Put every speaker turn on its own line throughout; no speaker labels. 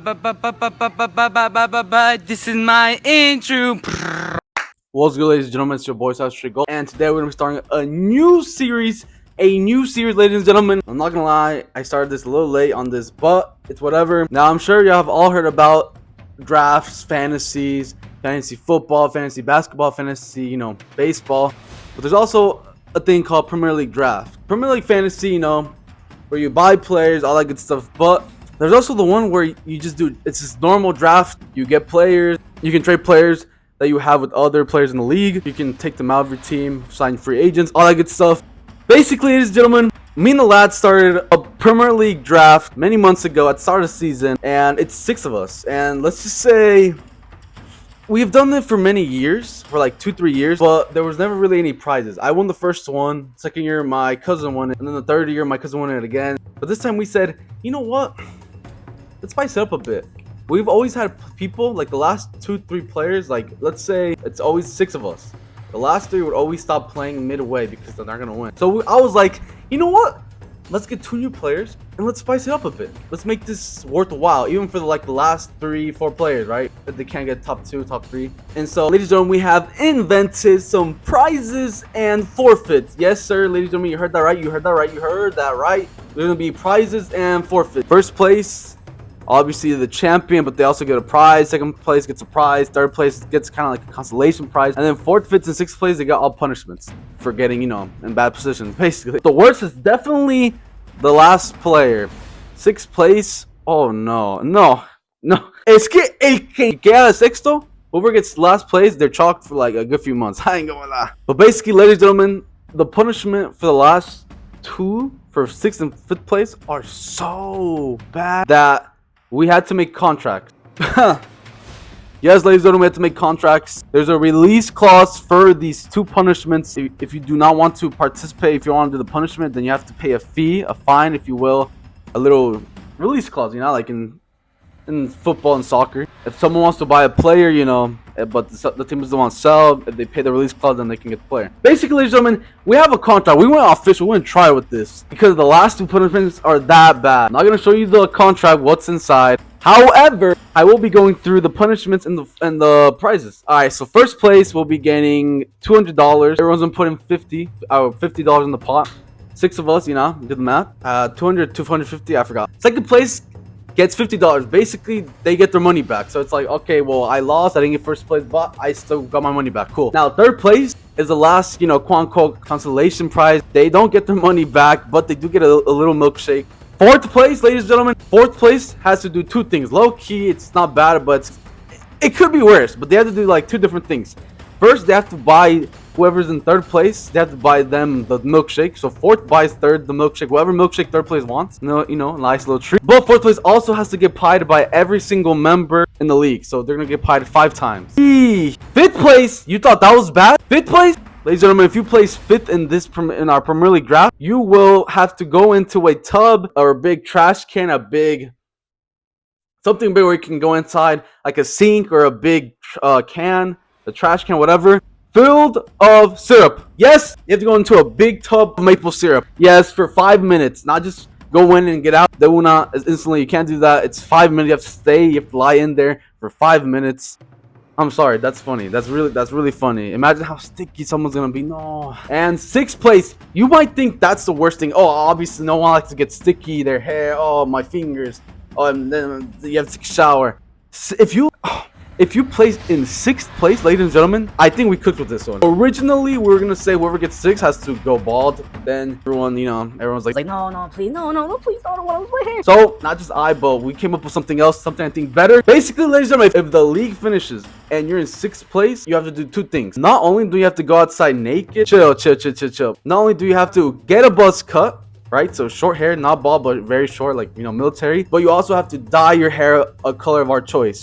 This is my intro.
What's good, ladies and gentlemen? It's your boy Sebastrigol'S, and today we're gonna be starting a new series, ladies and gentlemen. I'm not gonna lie, I started this a little late on this, but it's whatever. Now I'm sure you have all heard about drafts, fantasies, fantasy football, fantasy basketball, fantasy, baseball. But there's also a thing called Premier League draft, Premier League fantasy, where you buy players, all that good stuff. But there's also the one where you just do, it's this normal draft. You get players, you can trade players that you have with other players in the league. You can take them out of your team, sign free agents, all that good stuff. Basically, ladies and gentlemen, me and the lads started a Premier League draft many months ago at the start of the season, and it's 6 of us. And let's just say we've done it for many years, for like 2-3 years, but there was never really any prizes. I won the first one, second year my cousin won it, and then the third year my cousin won it again. But this time we said, you know what? Let's spice it up a bit. We've always had people, like the last 2-3 players, like let's say it's always 6 of us. The last 3 would always stop playing midway because they're not going to win. So I was like, you know what? Let's get 2 new players and let's spice it up a bit. Let's make this worth a while, even for the last 3-4 players, right? If they can't get top 2, top 3. And so, ladies and gentlemen, we have invented some prizes and forfeits. Yes, sir, ladies and gentlemen, you heard that right. You heard that right. You heard that right. There's going to be prizes and forfeits. First place, obviously the champion, but they also get a prize. Second place gets a prize. Third place gets kind of like a consolation prize. And then fourth, fifth, and sixth place, they got all punishments for getting, in bad positions, basically. The worst is definitely the last player. Sixth place. Oh, no. Es que el que queda sexto, whoever gets last place, they're chalked for like a good few months. I ain't gonna lie. But basically, ladies and gentlemen, the punishment for the last 2, for 6th and 5th place, are so bad that we had to make contracts. Yes, ladies and gentlemen, we had to make contracts. There's a release clause for these 2 punishments. If you do not want to participate, if you want to do the punishment, then you have to pay a fee, a fine, if you will. A little release clause, like in football and soccer. If someone wants to buy a player, but the team doesn't want to sell, if they pay the release clause, then they can get the player. Basically, ladies and gentlemen, we have a contract. We went official. We went try with this because the last 2 punishments are that bad. I'm not going to show you the contract, what's inside. However, I will be going through the punishments and the prizes. All right, so first place will be getting $200. Everyone's gonna put in $50 in the pot. 6 of us, do the math. 200, 250, I forgot. Second place gets $50. Basically, they get their money back. So it's like, okay, well, I lost. I didn't get first place, but I still got my money back. Cool. Now, third place is the last, quote unquote, consolation prize. They don't get their money back, but they do get a little milkshake. Fourth place, ladies and gentlemen, fourth place has to do 2 things. Low key, it's not bad, but it could be worse. But they have to do like 2 different things. First, they have to buy whoever's in third place. They have to buy them the milkshake. So fourth buys third the milkshake, whatever milkshake third place wants. Nice little treat. But fourth place also has to get pied by every single member in the league. So they're gonna get pied 5 times. Fifth place, you thought that was bad? Fifth place? Ladies and gentlemen, if you place 5th in our Premier League draft, you will have to go into a tub or a big trash can, something big where you can go inside, like a sink or a big can, a trash can, whatever, filled of syrup. Yes, you have to go into a big tub of maple syrup. Yes, for 5 minutes, not just go in and get out. They will not instantly. You can't do that. It's 5 minutes. You have to stay. You have to lie in there for 5 minutes. I'm sorry, that's funny. That's really funny. Imagine how sticky someone's gonna be. No. And 6th place, you might think that's the worst thing. Oh, obviously no one likes to get sticky, their hair, oh, my fingers. Oh, and then you have to take a shower. If you place in 6th place, ladies and gentlemen, I think we cooked with this one. Originally, we were gonna say whoever gets 6 has to go bald. Then everyone's like, no, please, no, please, don't want to play hair. So not just but we came up with something else, something I think better. Basically, ladies and gentlemen, if the league finishes and you're in 6th place, you have to do 2 things. Not only do you have to go outside naked, chill. Not only do you have to get a buzz cut, right? So short hair, not bald, but very short, like military. But you also have to dye your hair a color of our choice.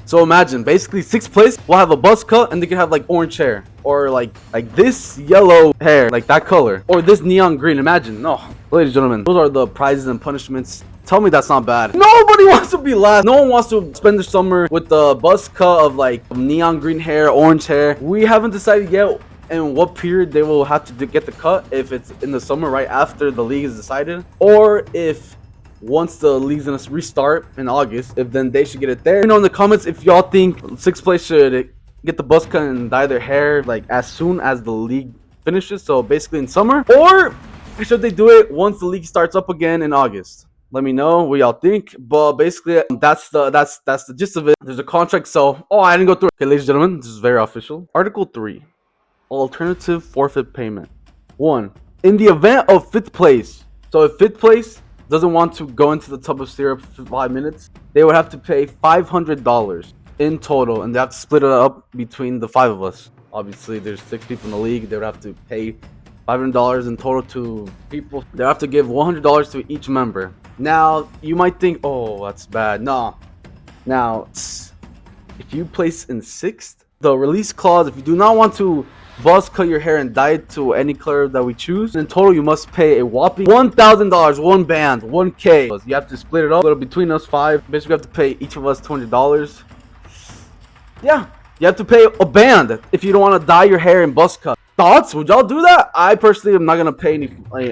So imagine, basically 6th place will have a buzz cut and they can have like orange hair or like this yellow hair, like that color, or this neon green. Imagine. No, ladies and gentlemen, those are the prizes and punishments. Tell me that's not bad. Nobody wants to be last. No one wants to spend the summer with the buzz cut of like neon green hair, orange hair. We haven't decided yet in what period they will have to get the cut, if it's in the summer right after the league is decided, or if once the league's gonna restart in August, if then they should get it there. You know in the comments if y'all think 6th place should get the buzz cut and dye their hair like as soon as the league finishes, so basically in summer, or should they do it once the league starts up again in August? Let me know what y'all think. But basically, that's the gist of it. There's a contract, so I didn't go through it. Okay, ladies and gentlemen, this is very official. Article 3, alternative forfeit payment. 1. In the event of 5th place, so if 5th place doesn't want to go into the tub of syrup for 5 minutes, they would have to pay $500 in total, and they have to split it up between the 5 of us. Obviously, there's 6 people in the league. They would have to pay $500 in total to people. They have to give $100 to each member. Now, you might think, oh, that's bad. No. Now, if you place in 6th, the release clause, if you do not want to buzz cut your hair and dye it to any color that we choose, in total, you must pay a whopping $1,000, one band, 1K. You have to split it up between us 5. Basically, you have to pay each of us $200. Yeah, you have to pay a band if you don't want to dye your hair and buzz cut. Thoughts? Would y'all do that? I personally am not gonna pay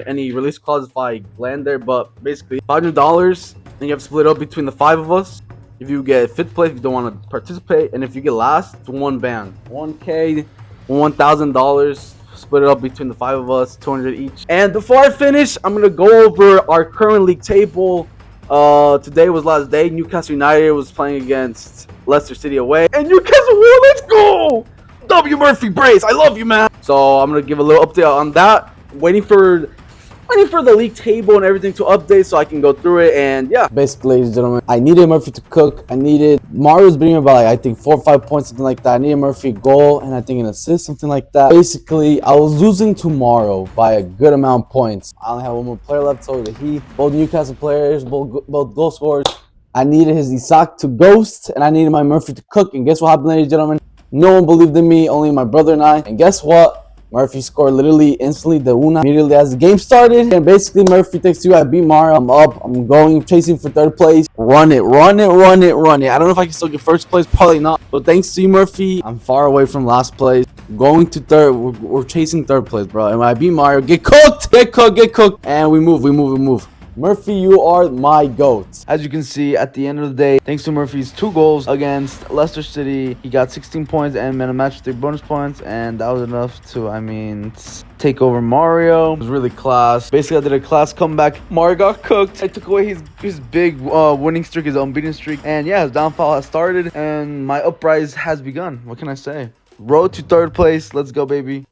any release clause if I land there, but basically $500, and you have to split up between the 5 of us. If you get 5th place, if you don't want to participate, and if you get last, it's one band, 1K, $1,000, split it up between the 5 of us, 200 each. And before I finish, I'm gonna go over our current league table. Today was last day. Newcastle United was playing against Leicester City away, and Newcastle won. Let's go! W Murphy Brace, I love you, man. So I'm gonna give a little update on that. Waiting for the league table and everything to update so I can go through it. And yeah,
basically, ladies and gentlemen, I needed Murphy to cook. I needed Mario's beating me by like, I think 4 or 5 points, something like that. I needed Murphy a goal and I think an assist, something like that. Basically, I was losing tomorrow by a good amount of points. I only have one more player left, so the Heat, both Newcastle players, both goal scorers. I needed his Isak to ghost and I needed my Murphy to cook. And guess what happened, ladies and gentlemen? No one believed in me, only my brother and I. And guess what? Murphy scored literally instantly, the una, immediately as the game started. And basically, Murphy takes 2. I beat Mario. I'm up. I'm going, chasing for 3rd place. Run it, run it, run it, run it. I don't know if I can still get 1st place. Probably not. But thanks to you, Murphy, I'm far away from last place. Going to 3rd. We're chasing 3rd place, bro. And when I beat Mario, get cooked, get cooked, get cooked. And we move, we move, we move. Murphy, you are my GOAT. As you can see, at the end of the day, thanks to Murphy's 2 goals against Leicester City, he got 16 points and man of match with 3 bonus points, and that was enough to, take over Mario. It was really class. Basically, I did a class comeback. Mario got cooked. I took away his big winning streak, his unbeaten streak, and yeah, his downfall has started, and my uprise has begun. What can I say? Road to 3rd place. Let's go, baby.